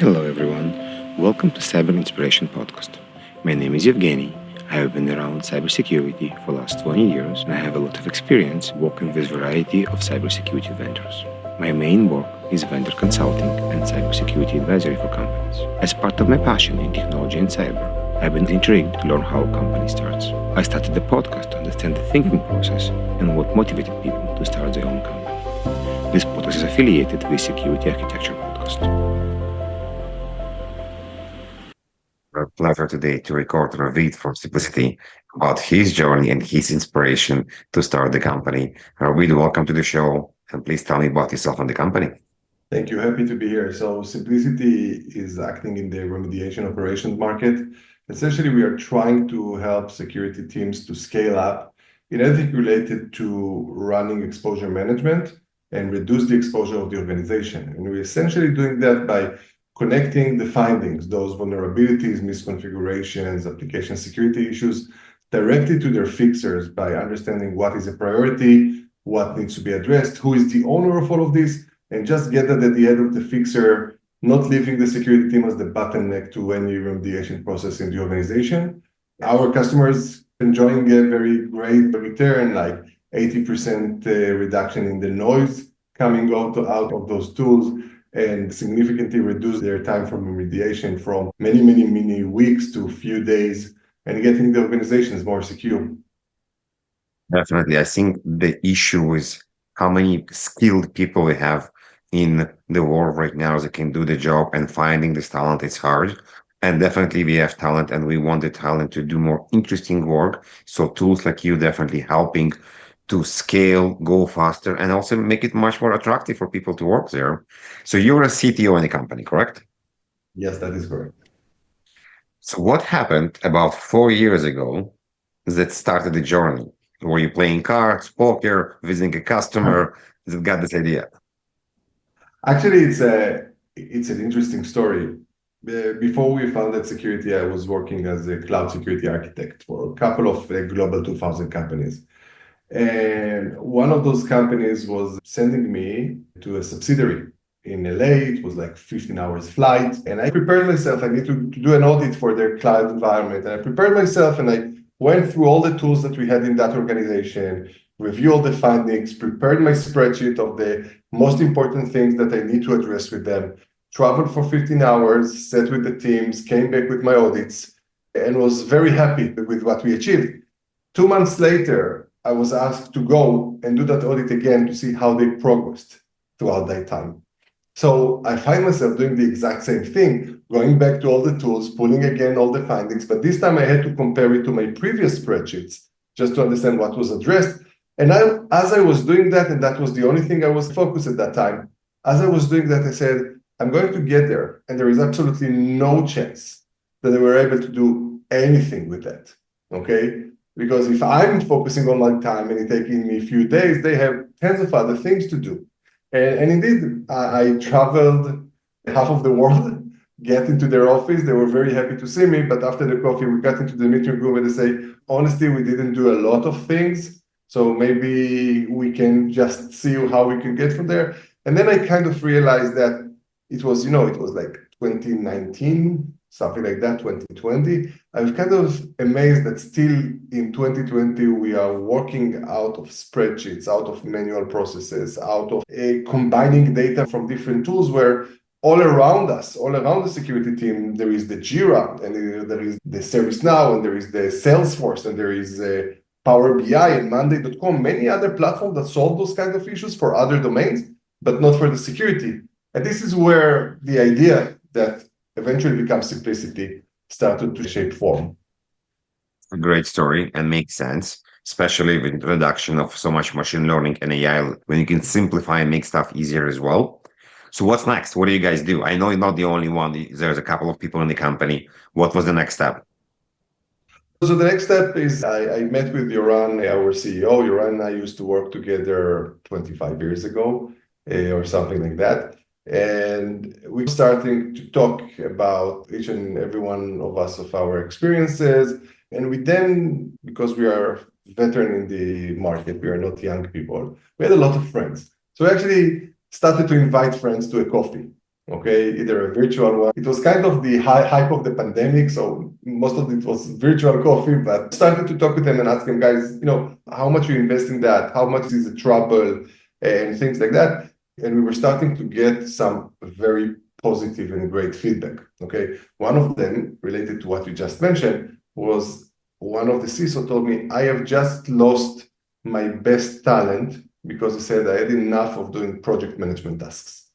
Hello everyone, welcome to Cyber Inspiration Podcast. My name is Evgeniy. I have been around cybersecurity for the last 20 years and I have a lot of experience working with a variety of cybersecurity vendors. My main work is vendor consulting and cybersecurity advisory for companies. As part of my passion in technology and cyber, I've been intrigued to learn how a company starts. I started the podcast to understand the thinking process and what motivated people to start their own company. This podcast is affiliated with Security Architecture Podcast. A pleasure today to record Ravid from Simplicity about his journey and his inspiration to start the company. Ravid, welcome to the show, and please tell me about yourself and the company. Thank you. Happy to be here. So Simplicity is acting in the remediation operations market. Essentially, we are trying to help security teams to scale up in anything related to running exposure management and reduce the exposure of the organization. And we're essentially doing that by connecting the findings, those vulnerabilities, misconfigurations, application security issues, directly to their fixers by understanding what is a priority, what needs to be addressed, who is the owner of all of this, and just get that at the end of the fixer, not leaving the security team as the bottleneck to any remediation process in the organization. Our customers enjoying a very great return, like 80% reduction in the noise coming out of those tools, and significantly reduce their time from remediation from many weeks to a few days, and getting the organizations more secure. Definitely. I think the issue is how many skilled people we have in the world right now that can do the job, and finding this talent is hard. And definitely we have talent and we want the talent to do more interesting work. So tools like you definitely helping to scale, go faster, and also make it much more attractive for people to work there. So you're a CTO in the company, correct? Yes, that is correct. So what happened about 4 years ago that started the journey? Were you playing cards, poker, visiting a customer that got this idea? Actually, it's an interesting story. Before we founded security, I was working as a cloud security architect for a couple of global 2000 companies. And one of those companies was sending me to a subsidiary in LA. It was like 15 hours flight. And I prepared myself. I need to do an audit for their cloud environment. And I prepared myself and I went through all the tools that we had in that organization, reviewed all the findings, prepared my spreadsheet of the most important things that I need to address with them, traveled for 15 hours, sat with the teams, came back with my audits, and was very happy with what we achieved. 2 months later, I was asked to go and do that audit again to see how they progressed throughout that time. So I find myself doing the exact same thing, going back to all the tools, pulling again all the findings, but this time I had to compare it to my previous spreadsheets just to understand what was addressed. And as I was doing that, and that was the only thing I was focused at that time, as I was doing that, I said, I'm going to get there, and there is absolutely no chance that they were able to do anything with that, okay? Because if I'm focusing on my time and it's taking me a few days, they have tens of other things to do. And indeed, I traveled half of the world, get into their office. They were very happy to see me. But after the coffee, we got into the meeting room and they say, honestly, we didn't do a lot of things. So maybe we can just see how we can get from there. And then I kind of realized that it was like 2019, something like that, 2020. I was kind of amazed that still in 2020, we are working out of spreadsheets, out of manual processes, out of combining data from different tools where all around us, all around the security team, there is the Jira, and there is the ServiceNow, and there is the Salesforce, and there is Power BI and Monday.com, many other platforms that solve those kinds of issues for other domains, but not for the security. And this is where the idea that eventually becomes Simplicity started to shape form. A great story and makes sense, especially with the introduction of so much machine learning and AI, when you can simplify and make stuff easier as well. So what's next? What do you guys do? I know you're not the only one. There's a couple of people in the company. What was the next step? So the next step is I met with Yoran, our CEO. Yoran and I used to work together 25 years ago or something like that. And we're starting to talk about each and every one of us of our experiences. And we then, because we are veteran in the market, we are not young people, we had a lot of friends. So we actually started to invite friends to a coffee. okay, either a virtual one. It was kind of the hype of the pandemic, so most of it was virtual coffee, but started to talk with them and ask them, guys, how much you invest in that? How much is the trouble? And things like that. And we were starting to get some very positive and great feedback, okay? One of them, related to what you just mentioned, was one of the CISO told me, I have just lost my best talent because he said I had enough of doing project management tasks,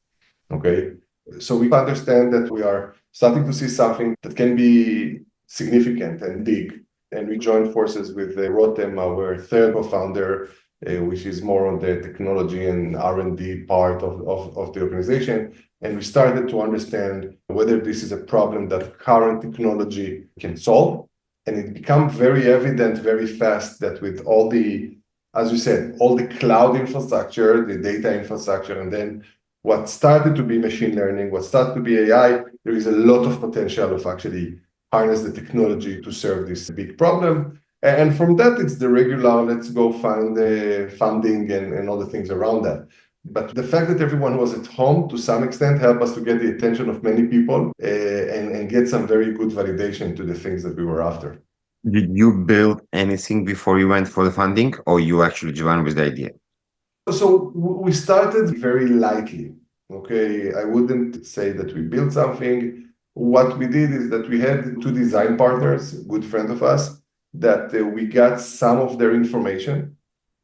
okay? So we understand that we are starting to see something that can be significant and big. And we joined forces with Rotem, our third co-founder, which is more on the technology and R&D part of the organization. And we started to understand whether this is a problem that current technology can solve. And it became very evident very fast that with all the, as you said, all the cloud infrastructure, the data infrastructure, and then what started to be machine learning, what started to be AI, there is a lot of potential of actually harness the technology to serve this big problem. And from that, it's the regular, let's go find the funding and all the things around that. But the fact that everyone was at home to some extent helped us to get the attention of many people and get some very good validation to the things that we were after. Did you build anything before you went for the funding, or you actually joined with the idea? So we started very lightly, okay? I wouldn't say that we built something. What we did is that we had two design partners, good friend of us, that we got some of their information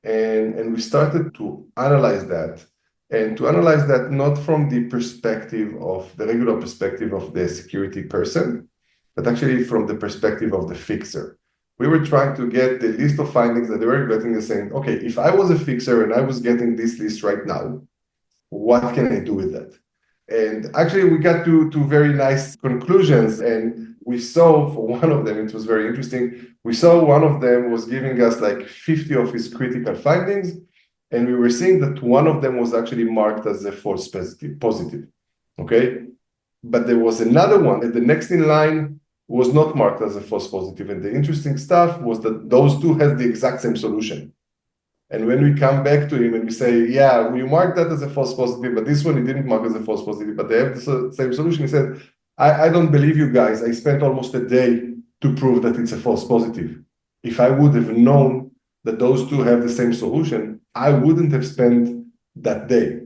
and we started to analyze that. And to analyze that not from the perspective of the regular perspective of the security person, but actually from the perspective of the fixer. We were trying to get the list of findings that they were getting and saying, okay, if I was a fixer and I was getting this list right now, what can I do with that? And actually, we got to very nice conclusions. And we saw for one of them, it was very interesting. We saw one of them was giving us like 50 of his critical findings. And we were seeing that one of them was actually marked as a false positive. Okay. But there was another one, and the next in line was not marked as a false positive. And the interesting stuff was that those two had the exact same solution. And when we come back to him and we say, yeah, we marked that as a false positive, but this one he didn't mark as a false positive, but they have the same solution. He said, I don't believe you guys. I spent almost a day to prove that it's a false positive. If I would have known that those two have the same solution, I wouldn't have spent that day.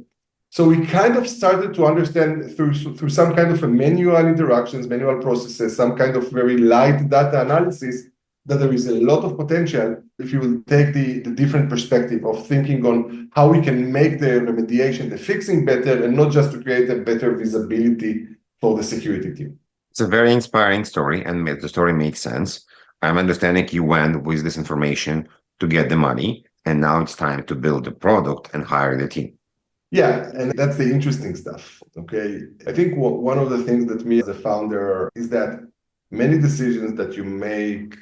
So we kind of started to understand through some kind of a manual interactions, manual processes, some kind of very light data analysis, that there is a lot of potential if you will take the different perspective of thinking on how we can make the remediation, the fixing better, and not just to create a better visibility for the security team. It's a very inspiring story, and the story makes sense. I'm understanding you went with this information to get the money, and now it's time to build the product and hire the team. Yeah, and that's the interesting stuff, okay? I think one of the things that me as a founder is that many decisions that you make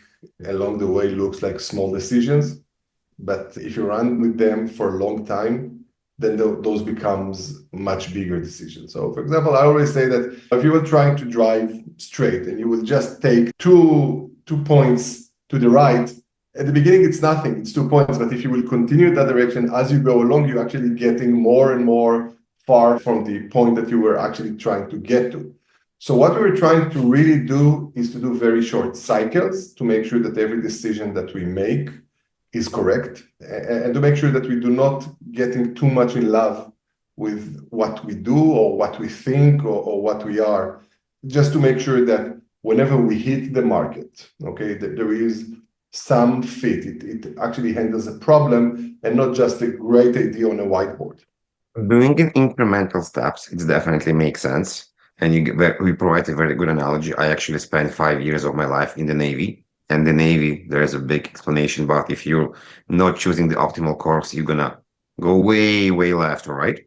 along the way looks like small decisions, but if you run with them for a long time, then those becomes much bigger decisions. So for example, I always say that if you were trying to drive straight and you will just take two points to the right, at the beginning it's nothing, it's 2 points, but if you will continue that direction as you go along, you're actually getting more and more far from the point that you were actually trying to get to. So what we were trying to really do is to do very short cycles to make sure that every decision that we make is correct, and to make sure that we do not getting too much in love with what we do or what we think or what we are, just to make sure that whenever we hit the market, okay, that there is some fit. It actually handles a problem and not just a great idea on a whiteboard. Doing it in incremental steps, it definitely makes sense. And we provide a very good analogy. I actually spent 5 years of my life in the Navy. And the Navy, there is a big explanation about if you're not choosing the optimal course, you're gonna go way, way left, right?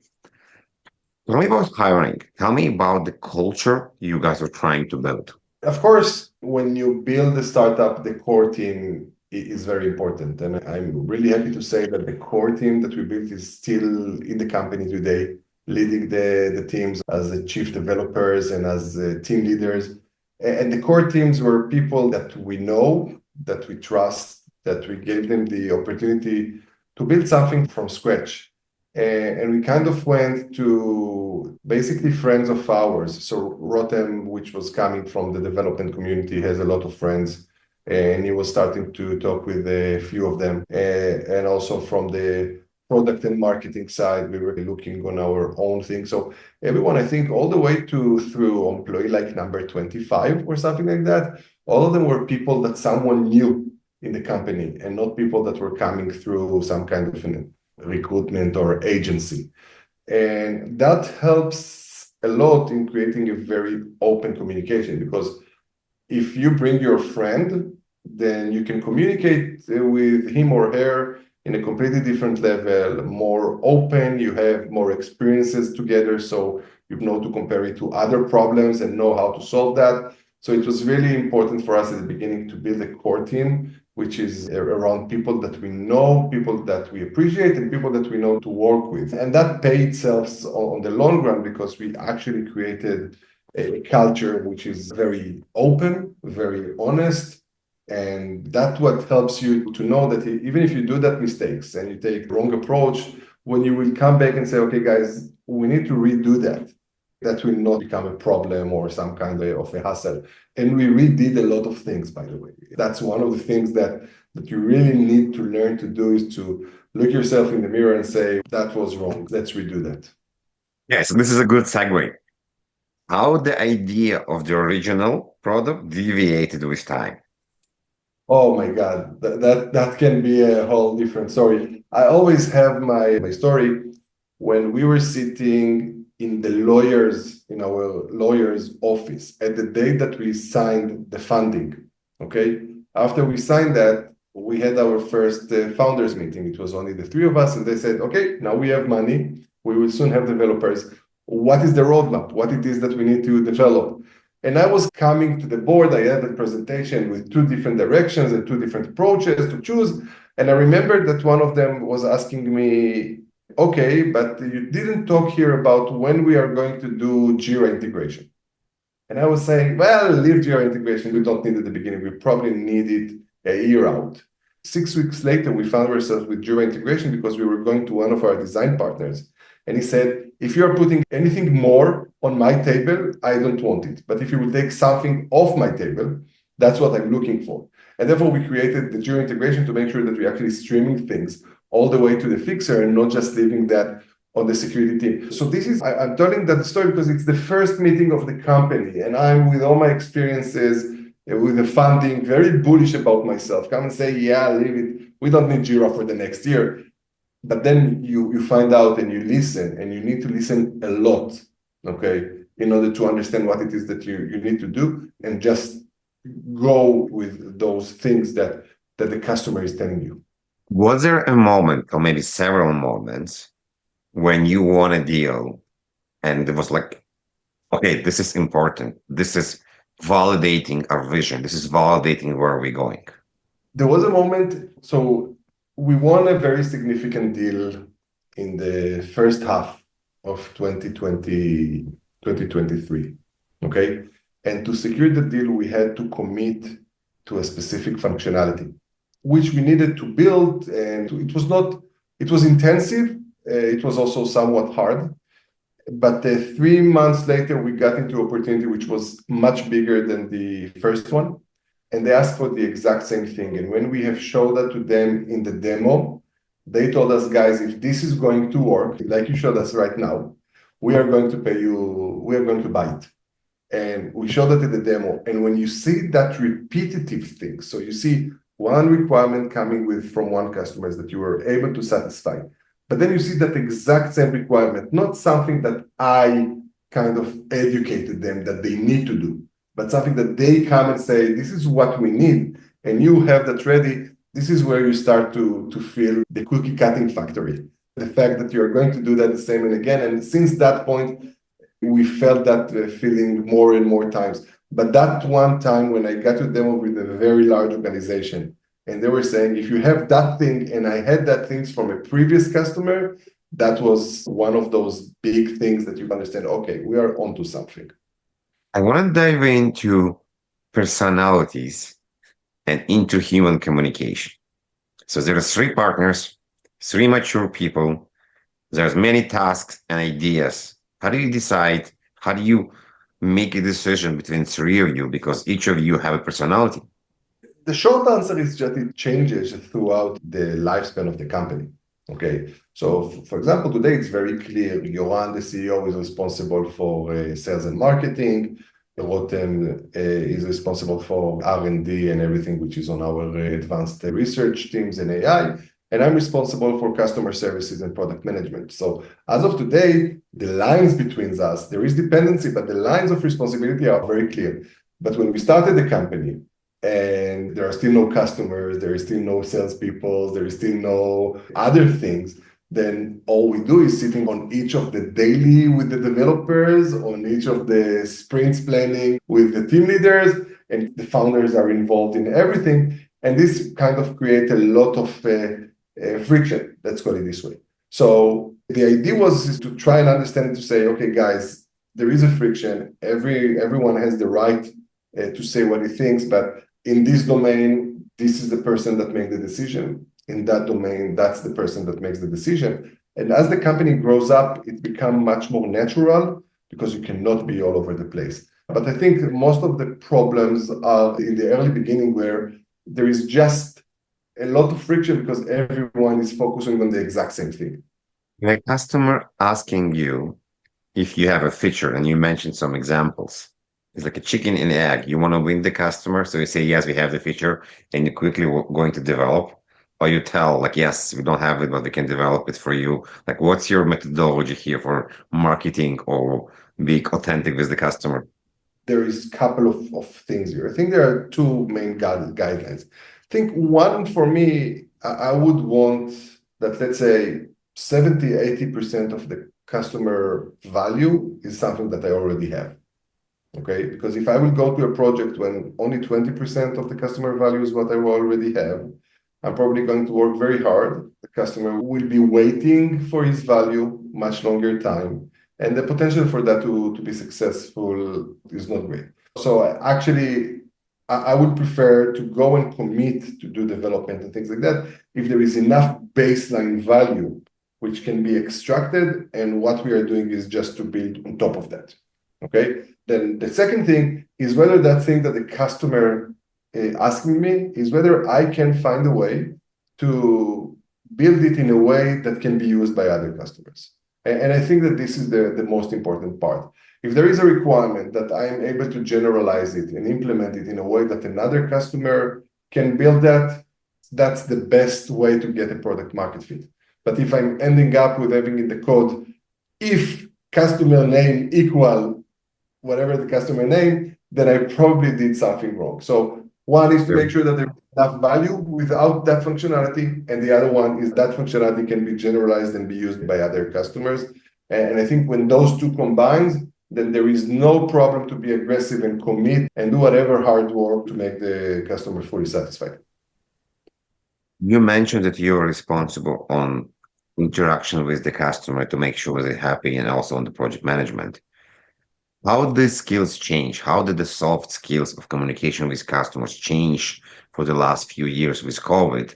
Tell me about hiring. Tell me about the culture you guys are trying to build. Of course, when you build a startup, the core team is very important. And I'm really happy to say that the core team that we built is still in the company today, leading the teams as the chief developers and as team leaders. And the core teams were people that we know, that we trust, that we gave them the opportunity to build something from scratch. And we kind of went to basically friends of ours. So Rotem, which was coming from the development community, has a lot of friends, and he was starting to talk with a few of them. And also from the product and marketing side, we were looking on our own thing. So everyone, I think, all the way to through employee like number 25 or something like that, all of them were people that someone knew in the company and not people that were coming through some kind of an recruitment or agency. And that helps a lot in creating a very open communication, because if you bring your friend, then you can communicate with him or her in a completely different level, more open, you have more experiences together, so you know to compare it to other problems and know how to solve that. So it was really important for us at the beginning to build a core team, which is around people that we know, people that we appreciate, and people that we know to work with. And that paid itself on the long run, because we actually created a culture which is very open, very honest. And that's what helps you to know that even if you do that mistakes and you take wrong approach, when you will come back and say, okay, guys, we need to redo that, that will not become a problem or some kind of a hassle. And we redid a lot of things, by the way. That's one of the things that you really need to learn to do, is to look yourself in the mirror and say, that was wrong. Let's redo that. Yeah, so this is a good segue. How the idea of the original product deviated with time. Oh my God, that can be a whole different story. I always have my story when we were sitting in our lawyer's office at the day that we signed the funding. Okay, after we signed that, we had our first founders meeting. It was only the three of us, and they said, "Okay, now we have money. We will soon have developers. What is the roadmap? What it is that we need to develop?" And I was coming to the board. I had a presentation with two different directions and two different approaches to choose. And I remember that one of them was asking me, okay, but you didn't talk here about when we are going to do Jira integration. And I was saying, well, leave Jira integration. We don't need it at the beginning. We probably need it a year out. 6 weeks later, we found ourselves with Jira integration because we were going to one of our design partners. And he said, if you're putting anything more on my table, I don't want it. But if you will take something off my table, that's what I'm looking for. And therefore, we created the Jira integration to make sure that we're actually streaming things all the way to the fixer and not just leaving that on the security team. So I'm telling that story because it's the first meeting of the company, and I'm, with all my experiences with the funding, very bullish about myself. Come and say, yeah, leave it. We don't need Jira for the next year. But then you find out and you listen, and you need to listen a lot, okay, in order to understand what it is that you need to do, and just go with those things that the customer is telling you. Was there a moment, or maybe several moments, when you won a deal and it was like, okay, this is important. This is validating our vision. This is validating where we're going? There was a moment, so we won a very significant deal in the first half of 2023, okay? And to secure the deal, we had to commit to a specific functionality, which we needed to build, and it was intensive, it was also somewhat hard, but 3 months later, we got into opportunity which was much bigger than the first one. And they asked for the exact same thing. And when we have showed that to them in the demo, they told us, guys, if this is going to work, like you showed us right now, we are going to pay you, we are going to buy it. And we showed that in the demo. And when you see that repetitive thing, so you see one requirement coming from one customer that you were able to satisfy, but then you see that exact same requirement, not something that I kind of educated them that they need to do, but something that they come and say, this is what we need, and you have that ready. This is where you start to feel the cookie cutting factory. The fact that you're going to do that the same and again. And since that point, we felt that feeling more and more times. But that one time when I got to demo with a very large organization, and they were saying, if you have that thing, and I had that things from a previous customer, that was one of those big things that you understand, okay, we are onto something. I want to dive into personalities and into human communication. So there are 3 partners, 3 mature people, There's many tasks and ideas. How do you decide? How do you make a decision between three of you? Because each of you have a personality. The short answer is just it changes throughout the lifespan of the company. Okay. So, for example, today it's very clear. Yoran, the CEO, is responsible for sales and marketing. Rotem is responsible for R&D and everything which is on our advanced research teams and AI. And I'm responsible for customer services and product management. So as of today, the lines between us, there is dependency, but the lines of responsibility are very clear. But when we started the company, and there are still no customers, there is still no salespeople, there is still no other things, then all we do is sitting on each of the daily with the developers, on each of the sprints planning with the team leaders, and the founders are involved in everything. And this kind of creates a lot of friction, let's call it this way. So the idea was to try and understand, to say, okay, guys, there is a friction. Everyone has the right to say what he thinks, but in this domain, this is the person that makes the decision. In that domain, that's the person that makes the decision. And as the company grows up, it becomes much more natural because you cannot be all over the place. But I think most of the problems are in the early beginning where there is just a lot of friction because everyone is focusing on the exact same thing. A customer asking you if you have a feature, and you mentioned some examples. It's like a chicken and egg. You want to win the customer, so you say, yes, we have the feature, and you quickly going to develop. Or you tell, like, yes, we don't have it, but we can develop it for you. Like, what's your methodology here for marketing or being authentic with the customer? There is a couple of things here. I think there are two main guidelines. I think one for me, I would want that, let's say, 70-80% of the customer value is something that I already have. Okay, because if I will go to a project when only 20% of the customer value is what I already have, I'm probably going to work very hard. The customer will be waiting for his value much longer time. And the potential for that to be successful is not great. So actually, I would prefer to go and commit to do development and things like that if there is enough baseline value which can be extracted, and what we are doing is just to build on top of that. Okay. Then the second thing is whether that thing that the customer asking me is whether I can find a way to build it in a way that can be used by other customers. And I think that this is the most important part. If there is a requirement that I am able to generalize it and implement it in a way that another customer can build that, that's the best way to get a product market fit. But if I'm ending up with having in the code, if customer name equal whatever the customer name, then I probably did something wrong. So one is to make sure that there's enough value without that functionality, and the other one is that functionality can be generalized and be used by other customers. And I think when those two combines, then there is no problem to be aggressive and commit and do whatever hard work to make the customer fully satisfied. You mentioned that you're responsible on interaction with the customer to make sure they're happy and also on the project management. How did the skills change? How did the soft skills of communication with customers change for the last few years with COVID?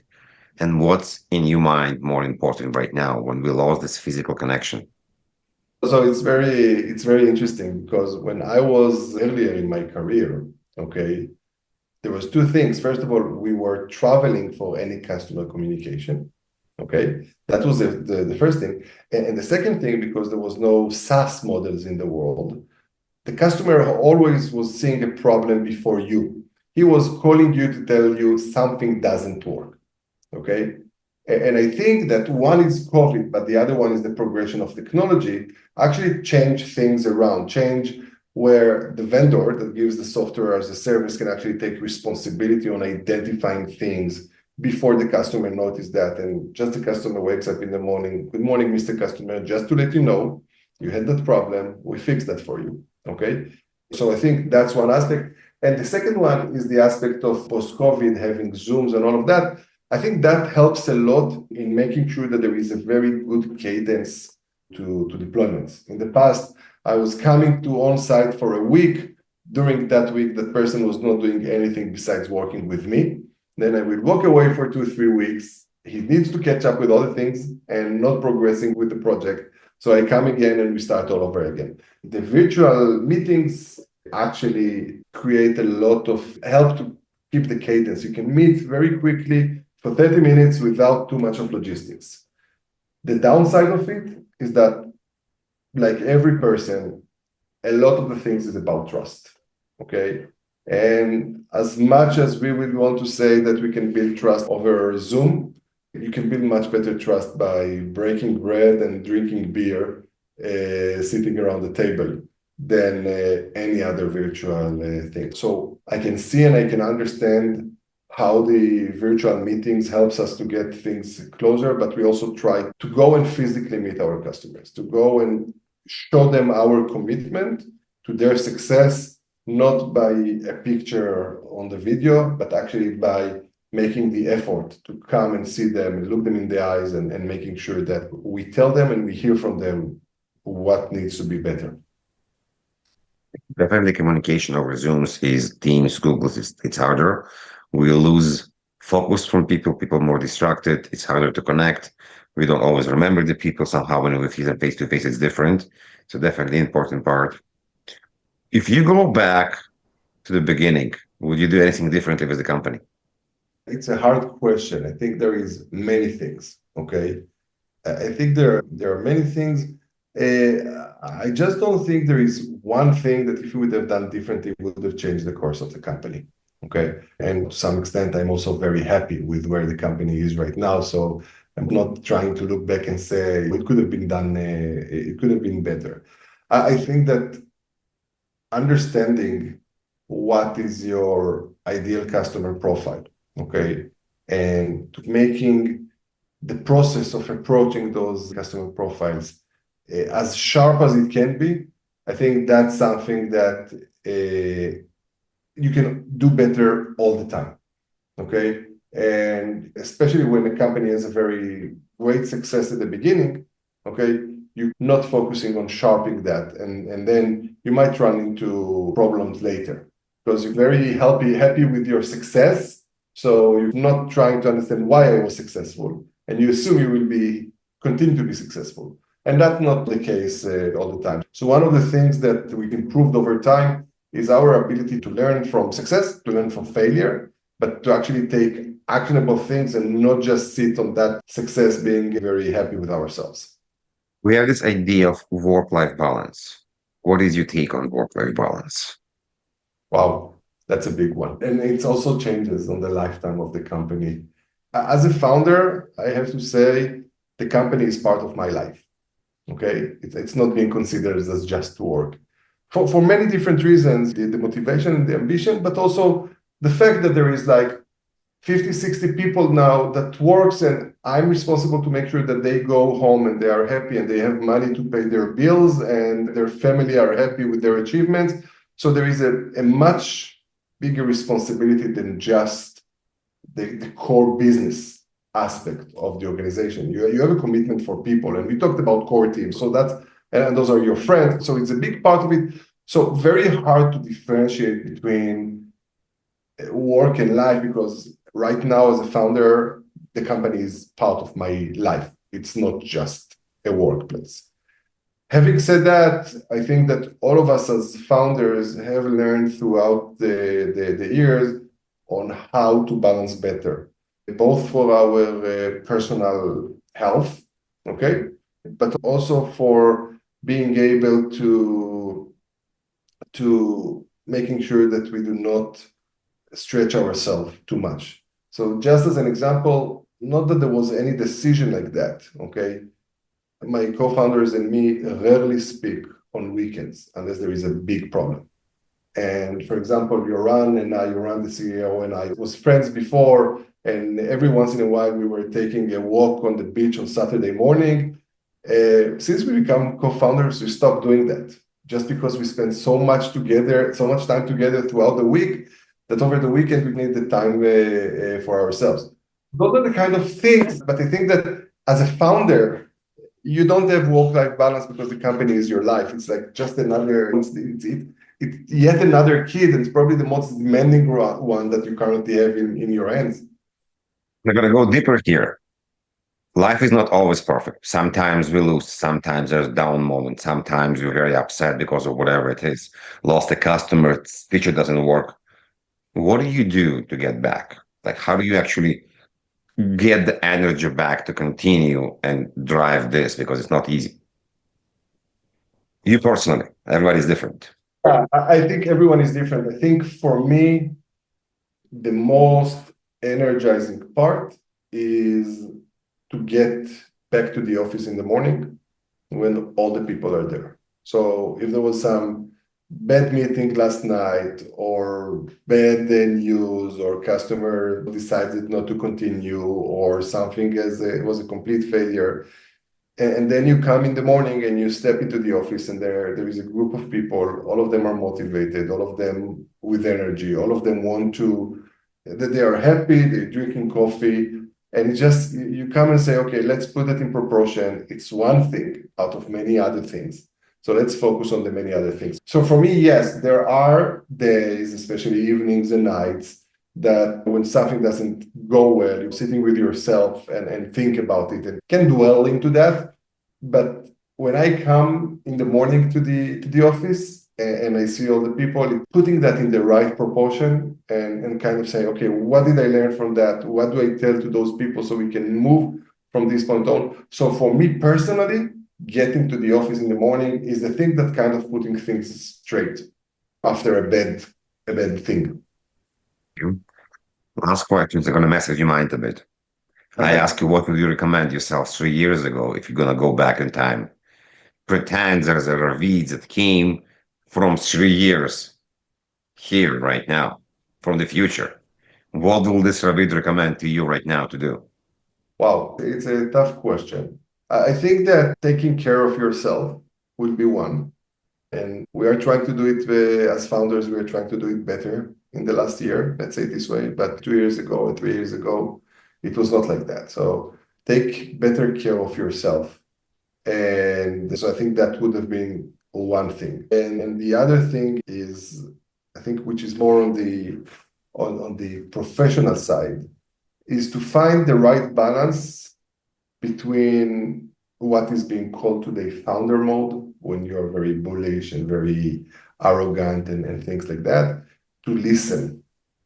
And what's in your mind more important right now when we lost this physical connection? So it's very interesting because when I was earlier in my career, okay, there was two things. First of all, we were traveling for any customer communication. Okay, that was the first thing. And the second thing, because there was no SaaS models in the world, the customer always was seeing a problem before you. He was calling you to tell you something doesn't work. Okay. And I think that one is COVID, but the other one is the progression of technology, actually change things around, change where the vendor that gives the software as a service can actually take responsibility on identifying things before the customer notices that. And just the customer wakes up in the morning, good morning, Mr. Customer, just to let you know, you had that problem, we fixed that for you. Okay. So I think that's one aspect. And the second one is the aspect of post-COVID, having Zooms and all of that. I think that helps a lot in making sure that there is a very good cadence to deployments. In the past, I was coming to on-site for a week. During that week, that person was not doing anything besides working with me. Then I would walk away for 2-3 weeks, he needs to catch up with other things and not progressing with the project. So I come again and we start all over again. The virtual meetings actually create a lot of help to keep the cadence. You can meet very quickly for 30 minutes without too much of logistics. The downside of it is that, like every person, a lot of the things is about trust. Okay. And as much as we would want to say that we can build trust over Zoom, you can build much better trust by breaking bread and drinking beer, sitting around the table than any other virtual thing. So I can see and I can understand how the virtual meetings helps us to get things closer, but we also try to go and physically meet our customers, to go and show them our commitment to their success, not by a picture on the video, but actually by making the effort to come and see them and look them in the eyes and making sure that we tell them and we hear from them what needs to be better. Definitely communication over Zooms is Teams, Google's, it's harder. We lose focus from people more distracted. It's harder to connect. We don't always remember the people somehow when we see them face to face, it's different. So definitely important part. If you go back to the beginning, would you do anything differently with the company? It's a hard question. I think there is many things. Okay. I think there are many things. I just don't think there is one thing that if we would have done differently, would have changed the course of the company. Okay. And to some extent, I'm also very happy with where the company is right now. So I'm not trying to look back and say it could have been done, it could have been better. I think that understanding what is your ideal customer profile, okay, and making the process of approaching those customer profiles as sharp as it can be, I think that's something that you can do better all the time, okay? And especially when a company has a very great success at the beginning, okay, you're not focusing on sharpening that. And then you might run into problems later because you're very happy with your success. So you're not trying to understand why I was successful. And you assume you will continue to be successful. And that's not the case all the time. So one of the things that we've improved over time is our ability to learn from success, to learn from failure, but to actually take actionable things and not just sit on that success being very happy with ourselves. We have this idea of work-life balance. What is your take on work-life balance? Wow, that's a big one. And it also changes on the lifetime of the company. As a founder, I have to say the company is part of my life. Okay, it's not being considered as just work. For many different reasons, the motivation, the ambition, but also the fact that there is like 50, 60 people now that works and I'm responsible to make sure that they go home and they are happy and they have money to pay their bills and their family are happy with their achievements. So there is a much bigger responsibility than just the core business aspect of the organization. You have a commitment for people, and we talked about core teams. So and those are your friends. So it's a big part of it. So very hard to differentiate between work and life, because right now as a founder, the company is part of my life. It's not just a workplace. Having said that, I think that all of us as founders have learned throughout the years on how to balance better, both for our personal health, okay, but also for being able to making sure that we do not stretch ourselves too much. So just as an example, not that there was any decision like that, okay? My co-founders and me rarely speak on weekends unless there is a big problem. And for example, Yoran the CEO, and I was friends before, and every once in a while we were taking a walk on the beach on Saturday morning. Since we become co-founders, we stopped doing that just because we spend so much time together throughout the week that over the weekend we need the time for ourselves. Those are the kind of things, but I think that as a founder, you don't have work-life balance because the company is your life. It's like just it's yet another kid, and it's probably the most demanding one that you currently have in your hands. We're going to go deeper here. Life is not always perfect. Sometimes we lose, sometimes there's down moments, sometimes we're very upset because of whatever it is. Lost a customer, feature doesn't work. What do you do to get back? Like, how do you actually get the energy back to continue and drive this? Because it's not easy. You personally, everybody's different. I think everyone is different. I think for me, the most energizing part is to get back to the office in the morning when all the people are there. So if there was some bad meeting last night or bad news or customer decided not to continue or something it was a complete failure, and then you come in the morning and you step into the office and there is a group of people, all of them are motivated, all of them with energy, all of them want to, that they are happy, they're drinking coffee. And it's just, you come and say, okay, let's put it in proportion. It's one thing out of many other things. So let's focus on the many other things. So for me, yes, there are days, especially evenings and nights, that when something doesn't go well, you're sitting with yourself and think about it and can dwell into that. But when I come in the morning to the office and I see all the people, putting that in the right proportion and kind of saying, okay, what did I learn from that? What do I tell to those people so we can move from this point on? So for me personally, getting to the office in the morning is the thing that kind of putting things straight after a bad thing. Last questions are going to mess with your mind a bit. I Okay. ask you, what would you recommend yourself 3 years ago if you're going to go back in time? Pretend there's a Ravid that came from 3 years here right now, from the future. What will this Ravid recommend to you right now to do? Wow, it's a tough question. I think that taking care of yourself would be one. And we are trying to do it as founders, we are trying to do it better in the last year, let's say it this way. But 2 years ago or 3 years ago, it was not like that. So take better care of yourself. And so I think that would have been one thing. And the other thing is, I think, which is more on the professional side, is to find the right balance between what is being called today founder mode, when you're very bullish and very arrogant and things like that, to listen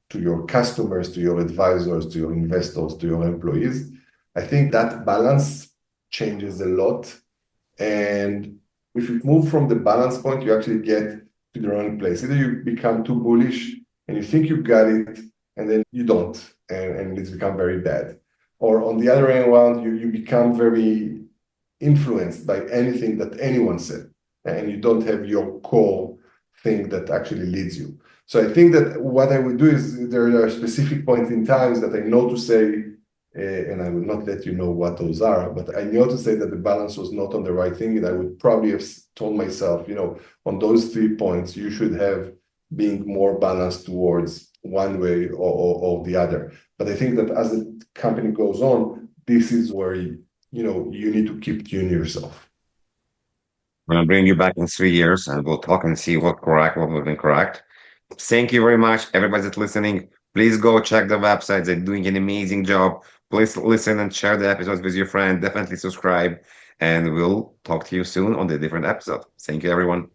to your customers, to your advisors, to your investors, to your employees. I think that balance changes a lot. And if you move from the balance point, you actually get to the wrong place. Either you become too bullish and you think you got it, and then you don't, and it's become very bad. Or on the other hand around, you become very influenced by anything that anyone said, and you don't have your core thing that actually leads you. So I think that what I would do is there are specific points in times that I know to say, and I will not let you know what those are, but I know to say that the balance was not on the right thing, and I would probably have told myself, on those 3 points, you should have being more balanced towards one way or the other. But I think that as the company goes on, this is where you need to keep tuning yourself. I'm going to bring you back in 3 years and we'll talk and see what was incorrect. Thank you very much, everybody that's listening. Please go check the website. They're doing an amazing job. Please listen and share the episodes with your friend. Definitely subscribe. And we'll talk to you soon on the different episode. Thank you, everyone.